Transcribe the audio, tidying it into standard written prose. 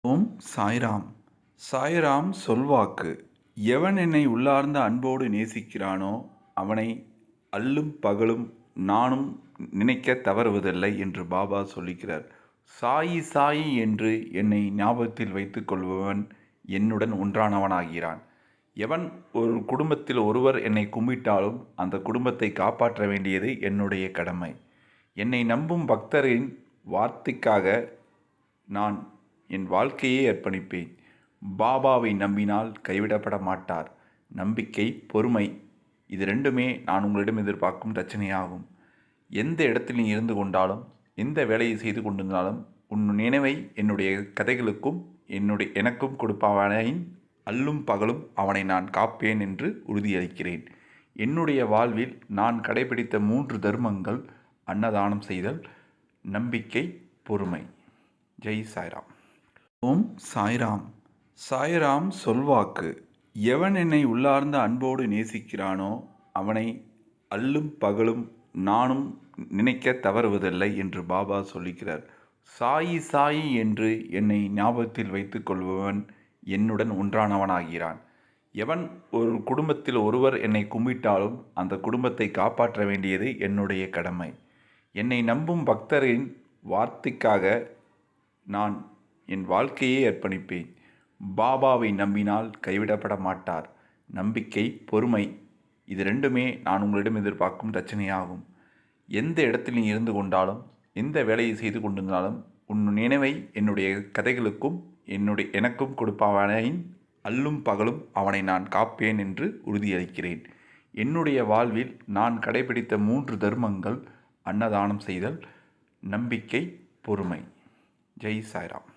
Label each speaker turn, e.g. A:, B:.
A: ஓம் சாய்ராம். சாய்ராம் சொல்வாக்கு. எவன் என்னை உள்ளார்ந்த அன்போடு நேசிக்கிறானோ அவனை அல்லும் பகலும் நானும் நினைக்கத் தவறுவதில்லை என்று பாபா சொல்லிக்கிறார். சாயி சாயி என்று என்னை ஞாபகத்தில் வைத்துக் கொள்பவன் என்னுடன் ஒன்றானவனாகிறான். எவன் ஒரு குடும்பத்தில் ஒருவர் என்னை கும்பிட்டாலும் அந்த குடும்பத்தை காப்பாற்ற வேண்டியது என்னுடைய கடமை. என்னை நம்பும் பக்தரின் வார்த்தைக்காக நான் என் வாழ்க்கையை அர்ப்பணிப்பேன். பாபாவை நம்பினால் கைவிடப்பட மாட்டார். நம்பிக்கை, பொறுமை, இது ரெண்டுமே நான் உங்களிடம் எதிர்பார்க்கும் பிரச்சனையாகும். எந்த இடத்தில் நீ இருந்து கொண்டாலும், எந்த வேலையை செய்து கொண்டிருந்தாலும், உன் நினைவை என்னுடைய கதைகளுக்கும் எனக்கும் கொடுப்பவனின் அல்லும் பகலும் அவனை நான் காப்பேன் என்று உறுதியளிக்கிறேன். என்னுடைய வாழ்வில் நான் கடைபிடித்த 3 தர்மங்கள்: அன்னதானம் செய்தல், நம்பிக்கை, பொறுமை. ஜெய் சாய்ராம். ஓம் சாய்ராம். சாய்ராம் சொல்வாக்கு. எவன் என்னை உள்ளார்ந்த அன்போடு நேசிக்கிறானோ அவனை அல்லும் பகலும் நானும் நினைக்கத் தவறுவதில்லை என்று பாபா சொல்லிக்கிறார். சாயி சாயி என்று என்னை ஞாபகத்தில் வைத்துக் கொள்பவன் என்னுடன் ஒன்றானவனாகிறான். எவன் ஒரு குடும்பத்தில் ஒருவர் என்னை கும்பிட்டாலும் அந்த குடும்பத்தை காப்பாற்ற வேண்டியது என்னுடைய கடமை. என்னை நம்பும் பக்தரின் வார்த்தைக்காக நான் என் வாழ்க்கையை அர்ப்பணிப்பேன். பாபாவை நம்பினால் கைவிடப்பட மாட்டார். நம்பிக்கை, பொறுமை, இது ரெண்டுமே நான் உங்களிடம் எதிர்பார்க்கும் பிரச்சனையாகும். எந்த இடத்தில் நீ இருந்து கொண்டாலும், எந்த வேலையை செய்து கொண்டிருந்தாலும், உன் நினைவை என்னுடைய கதைகளுக்கும் எனக்கும் கொடுப்பவனின் அல்லும் பகலும் அவனை நான் காப்பேன் என்று உறுதியளிக்கிறேன். என்னுடைய வாழ்வில் நான் கடைபிடித்த 3 தர்மங்கள்: அன்னதானம் செய்தல், நம்பிக்கை, பொறுமை. ஜெய் சாய்ராம்.